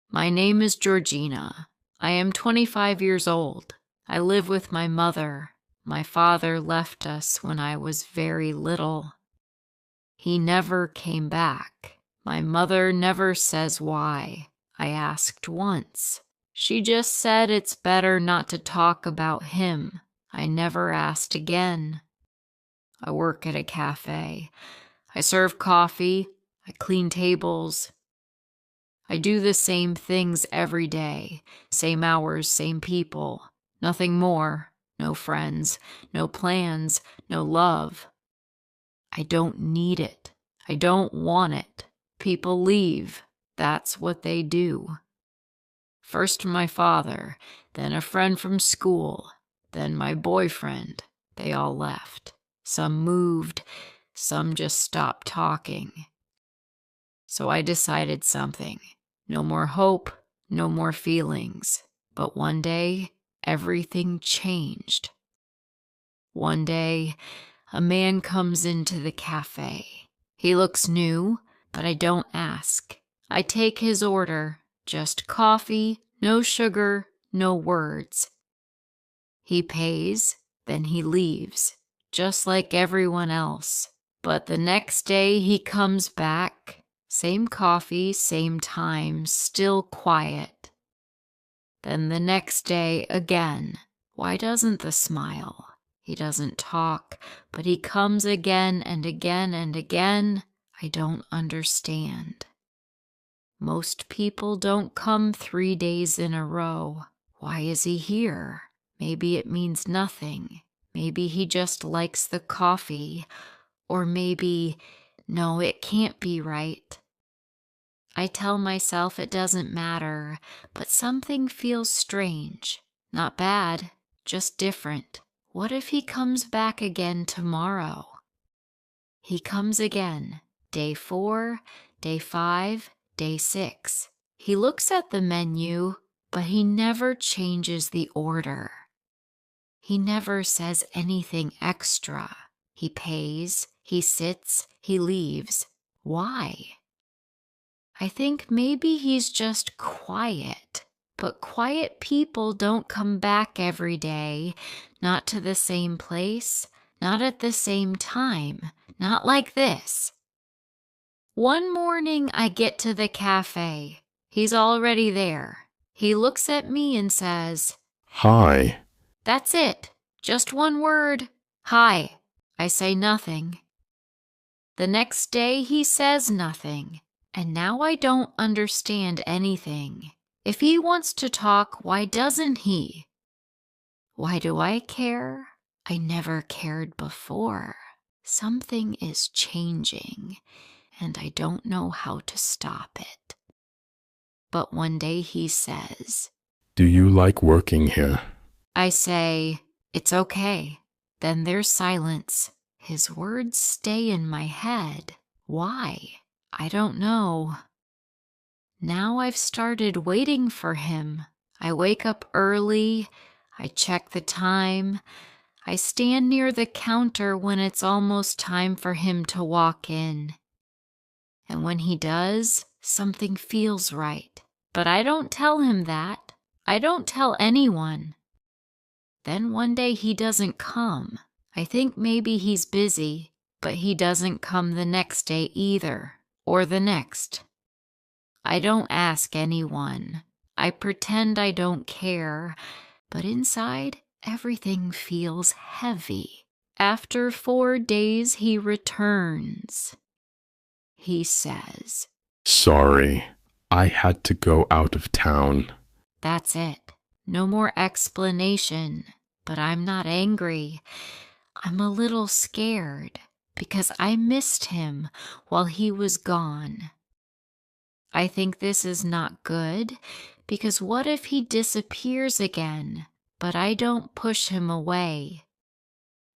My name is Georgina. I am 25 years old. I live with my mother. My father left us when I was very little. He never came back. My mother never says why. I asked once. She just said it's better not to talk about him. I never asked again. I work at a café. I serve coffee. I clean tables. I do the same things every day. Same hours, same people. Nothing more. No friends. No plans. No love. I don't need it. I don't want it. People leave. That's what they do. First my father, then a friend from school, then my boyfriend. They all left. Some moved, some just stopped talking. So I decided something. No more hope, no more feelings. But one day, everything changed. One day, a man comes into the cafe. He looks new, but I don't ask. I take his order, just coffee, no sugar, no words. He pays, then he leaves, just like everyone else. But the next day he comes back, same coffee, same time, still quiet. Then the next day again. Why doesn't the smile? He doesn't talk, but he comes again and again and again. I don't understand. Most people don't come 3 days in a row. Why is he here? Maybe it means nothing. Maybe he just likes the coffee. Or maybe, no, it can't be right. I tell myself it doesn't matter, but something feels strange. Not bad, just different. What if he comes back again tomorrow? He comes again. Day 4, day 5, day 6. He looks at the menu, but he never changes the order. He never says anything extra. He pays, he sits, he leaves. Why? I think maybe he's just quiet. But quiet people don't come back every day, not to the same place, not at the same time, not like this. One morning I get to the cafe. He's already there. He looks at me and says, "Hi." That's it. Just one word. Hi. I say nothing. The next day he says nothing. And now I don't understand anything. If he wants to talk, why doesn't he? Why do I care? I never cared before. Something is changing, and I don't know how to stop it. But one day he says, "Do you like working here?" I say, it's okay. Then there's silence. His words stay in my head. Why? I don't know. Now I've started waiting for him. I wake up early. I check the time. I stand near the counter when it's almost time for him to walk in. And when he does, something feels right. But I don't tell him that. I don't tell anyone. Then one day he doesn't come. I think maybe he's busy, but he doesn't come the next day either, or the next. I don't ask anyone. I pretend I don't care, but inside, everything feels heavy. After 4 days, he returns. He says, "Sorry, I had to go out of town." That's it. No more explanation. But I'm not angry. I'm a little scared because I missed him while he was gone. I think this is not good because what if he disappears again, but I don't push him away?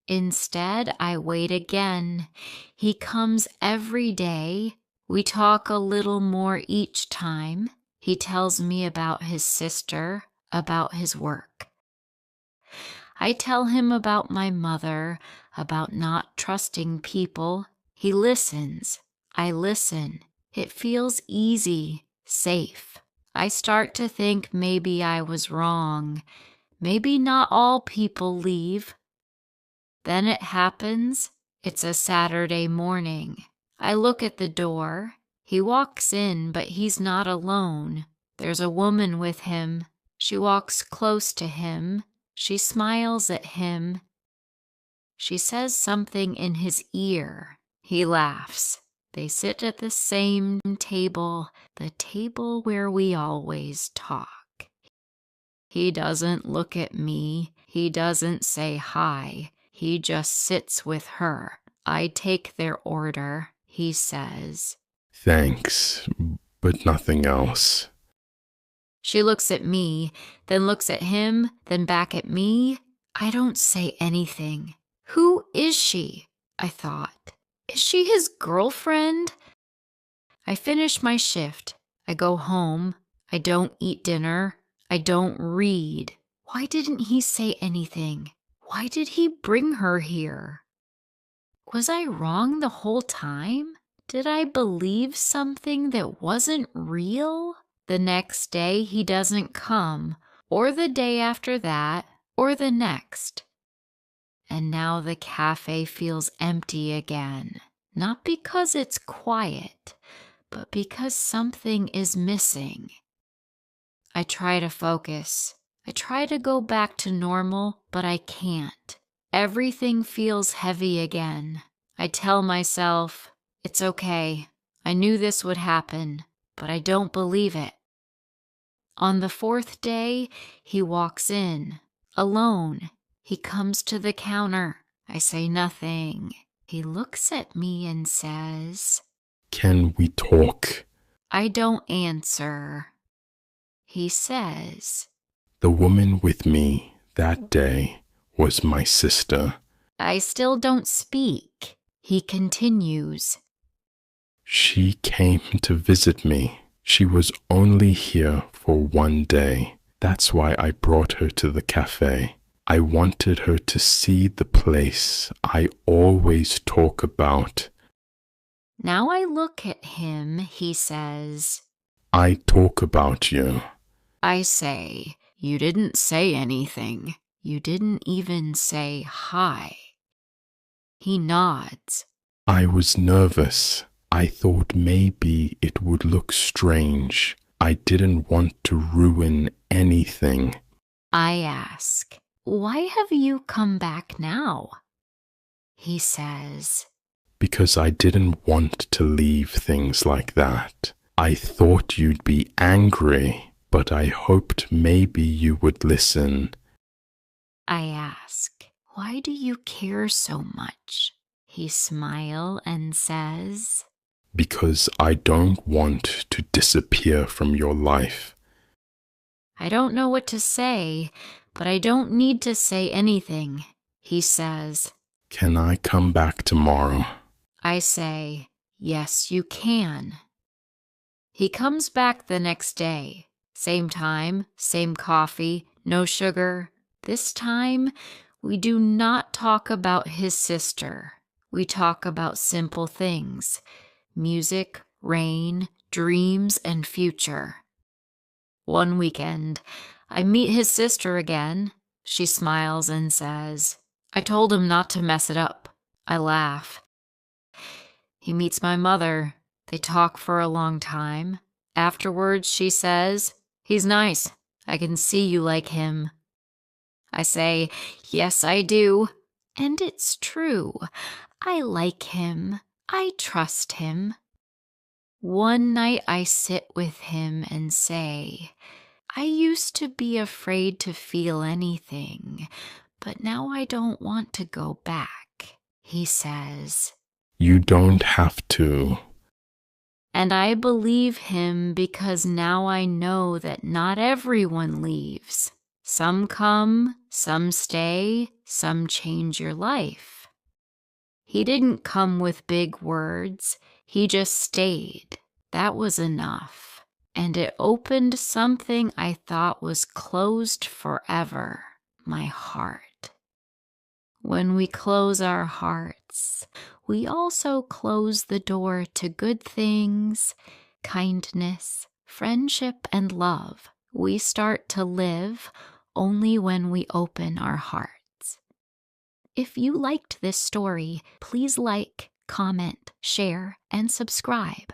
Instead, I wait again. He comes every day. We talk a little more each time. He tells me about his sister, about his work. I tell him about my mother, about not trusting people. He listens. I listen. It feels easy, safe. I start to think maybe I was wrong. Maybe not all people leave. Then it happens. It's a Saturday morning. I look at the door. He walks in, but he's not alone. There's a woman with him. She walks close to him. She smiles at him. She says something in his ear. He laughs. They sit at the same table, the table where we always talk. He doesn't look at me. He doesn't say hi. He just sits with her. I take their order. He says, Thanks, but nothing else. She looks at me, then looks at him, then back at me. I don't say anything. Who is she? I thought. Is she his girlfriend? I finish my shift. I go home. I don't eat dinner. I don't read. Why didn't he say anything? Why did he bring her here? Was I wrong the whole time? Did I believe something that wasn't real? The next day he doesn't come, or the day after that, or the next. And now the cafe feels empty again, not because it's quiet, but because something is missing. I try to focus. I try to go back to normal, but I can't. Everything feels heavy again. I tell myself, it's okay. I knew this would happen, but I don't believe it. On the fourth day, he walks in, alone. He comes to the counter. I say nothing. He looks at me and says, Can we talk? I don't answer. He says, The woman with me that day was my sister. I still don't speak. He continues, She came to visit me. She was only here for one day. That's why I brought her to the café. I wanted her to see the place I always talk about. Now I look at him, he says. I talk about you. I say, you didn't say anything. You didn't even say hi. He nods. I was nervous. I thought maybe it would look strange. I didn't want to ruin anything. I ask, why have you come back now? He says, Because I didn't want to leave things like that. I thought you'd be angry, but I hoped maybe you would listen. I ask, why do you care so much? He smiles and says, Because I don't want to disappear from your life. I don't know what to say, but I don't need to say anything. He says, Can I come back tomorrow? I say, yes, you can. He comes back the next day. Same time, same coffee, no sugar. This time, we do not talk about his sister. We talk about simple things: music, rain, dreams, and future. One weekend, I meet his sister again. She smiles and says, I told him not to mess it up. I laugh. He meets my mother. They talk for a long time. Afterwards, she says, he's nice. I can see you like him. I say, yes, I do. And it's true. I like him. I trust him. One night I sit with him and say, I used to be afraid to feel anything, but now I don't want to go back. He says, You don't have to. and I believe him because now I know that not everyone leaves. Some come, some stay, some change your life. He didn't come with big words. He just stayed. That was enough. And it opened something I thought was closed forever, my heart. When we close our hearts, we also close the door to good things, kindness, friendship and love we start to live only when we open our hearts. If you liked this story, please like, comment, share, and subscribe.